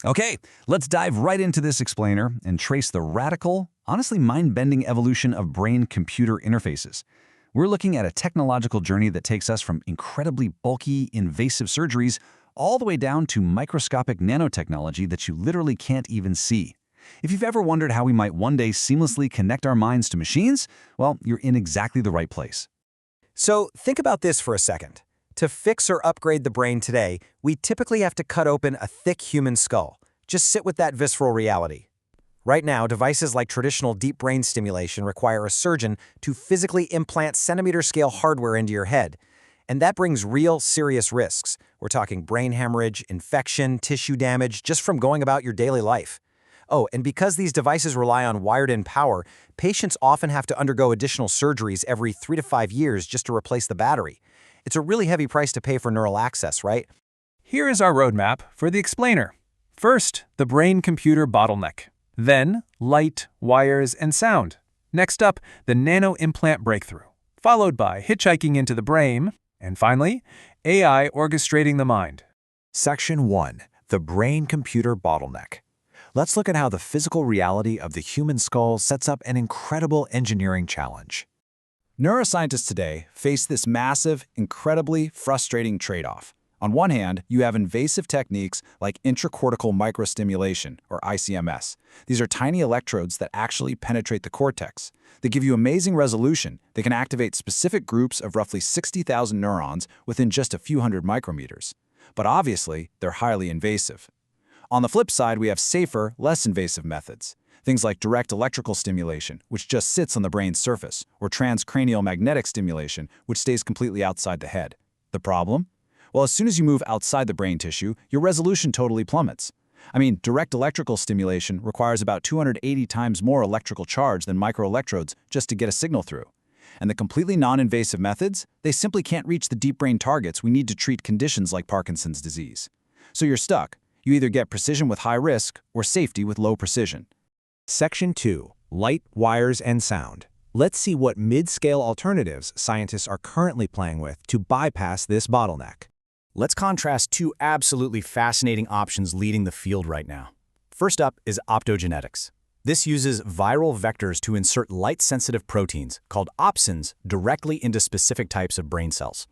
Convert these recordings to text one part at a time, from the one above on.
Okay, let's dive right into this explainer and trace the radical, honestly mind-bending evolution of brain-computer interfaces. We're looking at a technological journey that takes us from incredibly bulky, invasive surgeries all the way down to microscopic nanotechnology that you literally can't even see. If you've ever wondered how we might one day seamlessly connect our minds to machines, well, you're in exactly the right place. So think about this for a second. To fix or upgrade the brain today, we typically have to cut open a thick human skull. Just sit with that visceral reality. Right now, devices like traditional deep brain stimulation require a surgeon to physically implant centimeter-scale hardware into your head. And that brings real, serious risks. We're talking brain hemorrhage, infection, tissue damage, just from going about your daily life. Oh, and because these devices rely on wired-in power, patients often have to undergo additional surgeries every 3 to 5 years just to replace the battery. It's a really heavy price to pay for neural access, right? Here is our roadmap for the explainer. First, the brain-computer bottleneck. Then, light, wires, and sound. Next up, the nano-implant breakthrough, followed by hitchhiking into the brain, and finally, AI orchestrating the mind. Section 1. The brain-computer bottleneck. Let's look at how the physical reality of the human skull sets up an incredible engineering challenge. Neuroscientists today face this massive, incredibly frustrating trade-off. On one hand, you have invasive techniques like intracortical microstimulation, or ICMS. These are tiny electrodes that actually penetrate the cortex. They give you amazing resolution. They can activate specific groups of roughly 60,000 neurons within just a few hundred micrometers. But obviously, they're highly invasive. On the flip side, we have safer, less invasive methods. Things like direct electrical stimulation, which just sits on the brain's surface, or transcranial magnetic stimulation, which stays completely outside the head. The problem? Well, as soon as you move outside the brain tissue, your resolution totally plummets. I mean, direct electrical stimulation requires about 280 times more electrical charge than microelectrodes just to get a signal through. And the completely non-invasive methods, they simply can't reach the deep brain targets we need to treat conditions like Parkinson's disease. So you're stuck. You either get precision with high risk or safety with low precision. Section 2. Light, wires, and sound. Let's see what mid-scale alternatives scientists are currently playing with to bypass this bottleneck. Let's contrast two absolutely fascinating options leading the field right now. First up is optogenetics. This uses viral vectors to insert light-sensitive proteins, called opsins, directly into specific types of brain cells.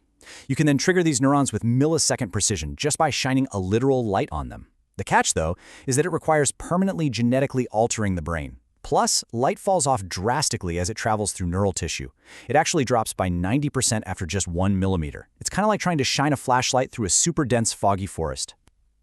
You can then trigger these neurons with millisecond precision just by shining a literal light on them. The catch, though, is that it requires permanently genetically altering the brain. Plus, light falls off drastically as it travels through neural tissue. It actually drops by 90% after just 1 millimeter. It's kind of like trying to shine a flashlight through a super dense, foggy forest.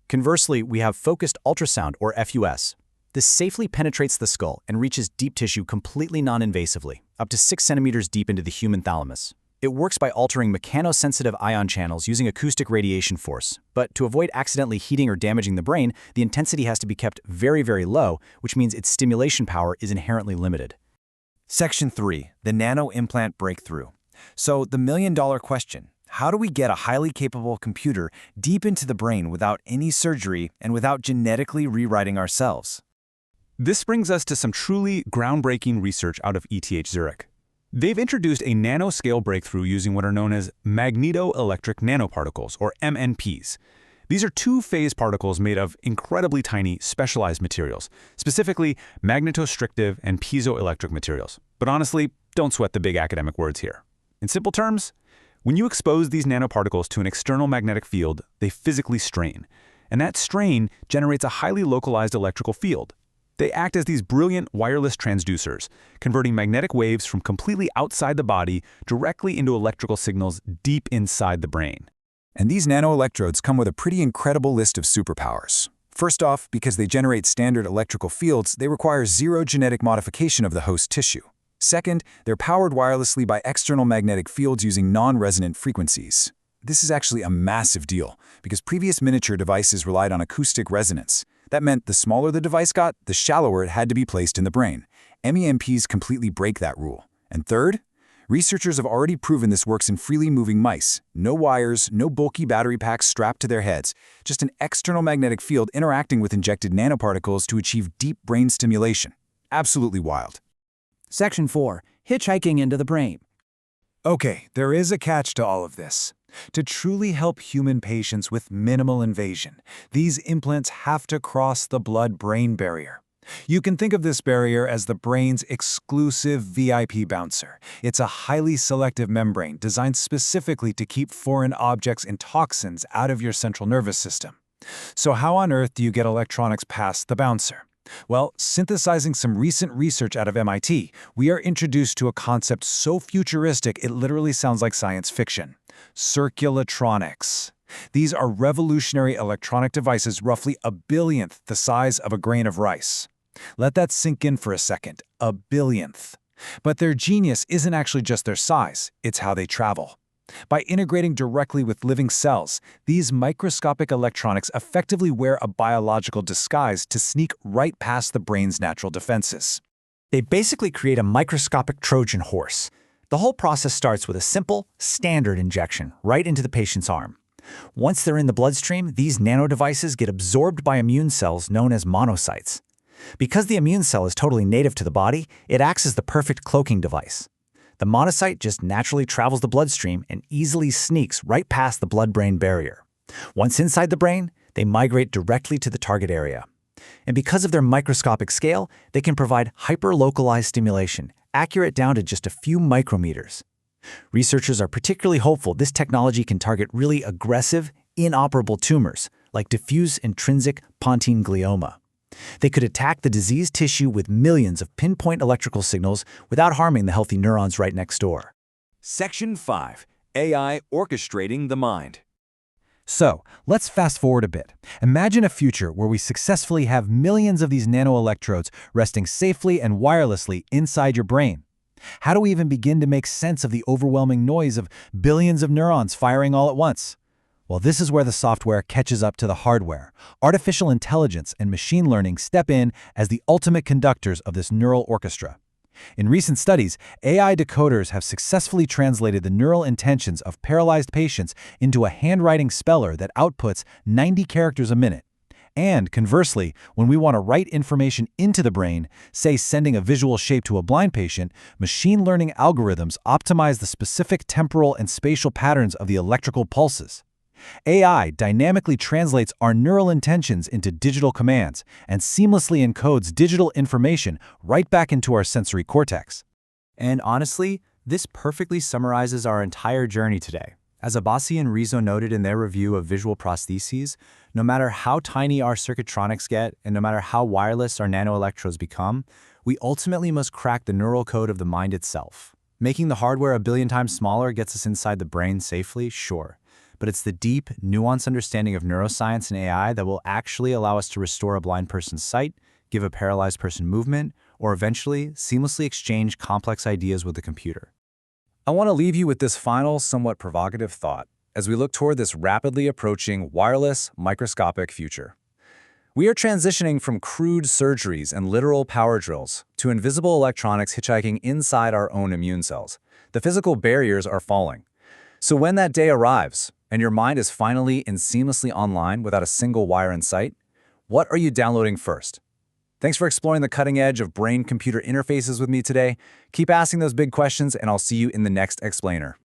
Conversely, we have focused ultrasound, or FUS. This safely penetrates the skull and reaches deep tissue completely non-invasively, up to 6 centimeters deep into the human thalamus. It works by altering mechanosensitive ion channels using acoustic radiation force. But to avoid accidentally heating or damaging the brain, the intensity has to be kept very, very low, which means its stimulation power is inherently limited. Section 3. The nano-implant breakthrough. So the million-dollar question, how do we get a highly capable computer deep into the brain without any surgery and without genetically rewriting ourselves? This brings us to some truly groundbreaking research out of ETH Zurich. They've introduced a nanoscale breakthrough using what are known as magnetoelectric nanoparticles, or MNPs. These are two-phase particles made of incredibly tiny, specialized materials, specifically magnetostrictive and piezoelectric materials. But honestly, don't sweat the big academic words here. In simple terms, when you expose these nanoparticles to an external magnetic field, they physically strain. And that strain generates a highly localized electrical field. They act as these brilliant wireless transducers, converting magnetic waves from completely outside the body directly into electrical signals deep inside the brain. And these nanoelectrodes come with a pretty incredible list of superpowers. First off, because they generate standard electrical fields, they require zero genetic modification of the host tissue. Second, they're powered wirelessly by external magnetic fields using non-resonant frequencies. This is actually a massive deal, because previous miniature devices relied on acoustic resonance. That meant the smaller the device got, the shallower it had to be placed in the brain. MEMPs completely break that rule. And third, researchers have already proven this works in freely moving mice. No wires, no bulky battery packs strapped to their heads, just an external magnetic field interacting with injected nanoparticles to achieve deep brain stimulation. Absolutely wild. Section 4. Hitchhiking into the brain. Okay, there is a catch to all of this. To truly help human patients with minimal invasion, these implants have to cross the blood-brain barrier. You can think of this barrier as the brain's exclusive VIP bouncer. It's a highly selective membrane designed specifically to keep foreign objects and toxins out of your central nervous system. So how on earth do you get electronics past the bouncer? Well, synthesizing some recent research out of MIT, we are introduced to a concept so futuristic it literally sounds like science fiction: circulatronics. These are revolutionary electronic devices roughly a billionth the size of a grain of rice. Let that sink in for a second, a billionth. But their genius isn't actually just their size, it's how they travel. By integrating directly with living cells, these microscopic electronics effectively wear a biological disguise to sneak right past the brain's natural defenses. They basically create a microscopic Trojan horse. The whole process starts with a simple, standard injection right into the patient's arm. Once they're in the bloodstream, these nanodevices get absorbed by immune cells known as monocytes. Because the immune cell is totally native to the body, it acts as the perfect cloaking device. The monocyte just naturally travels the bloodstream and easily sneaks right past the blood-brain barrier. Once inside the brain, they migrate directly to the target area. And because of their microscopic scale, they can provide hyper-localized stimulation, accurate down to just a few micrometers. Researchers are particularly hopeful this technology can target really aggressive, inoperable tumors, like diffuse intrinsic pontine glioma. They could attack the diseased tissue with millions of pinpoint electrical signals without harming the healthy neurons right next door. Section 5. AI orchestrating the mind. So, let's fast forward a bit. Imagine a future where we successfully have millions of these nanoelectrodes resting safely and wirelessly inside your brain. How do we even begin to make sense of the overwhelming noise of billions of neurons firing all at once? Well, this is where the software catches up to the hardware. Artificial intelligence and machine learning step in as the ultimate conductors of this neural orchestra. In recent studies, AI decoders have successfully translated the neural intentions of paralyzed patients into a handwriting speller that outputs 90 characters a minute. And conversely, when we want to write information into the brain, say sending a visual shape to a blind patient, machine learning algorithms optimize the specific temporal and spatial patterns of the electrical pulses. AI dynamically translates our neural intentions into digital commands and seamlessly encodes digital information right back into our sensory cortex. And honestly, this perfectly summarizes our entire journey today. As Abbasi and Rizzo noted in their review of visual prostheses, no matter how tiny our circuitronics get and no matter how wireless our nanoelectrodes become, we ultimately must crack the neural code of the mind itself. Making the hardware a billion times smaller gets us inside the brain safely, sure. But it's the deep, nuanced understanding of neuroscience and AI that will actually allow us to restore a blind person's sight, give a paralyzed person movement, or eventually seamlessly exchange complex ideas with the computer. I want to leave you with this final, somewhat provocative thought as we look toward this rapidly approaching wireless, microscopic future. We are transitioning from crude surgeries and literal power drills to invisible electronics hitchhiking inside our own immune cells. The physical barriers are falling. So when that day arrives, and your mind is finally and seamlessly online without a single wire in sight, what are you downloading first? Thanks for exploring the cutting edge of brain-computer interfaces with me today. Keep asking those big questions, and I'll see you in the next explainer.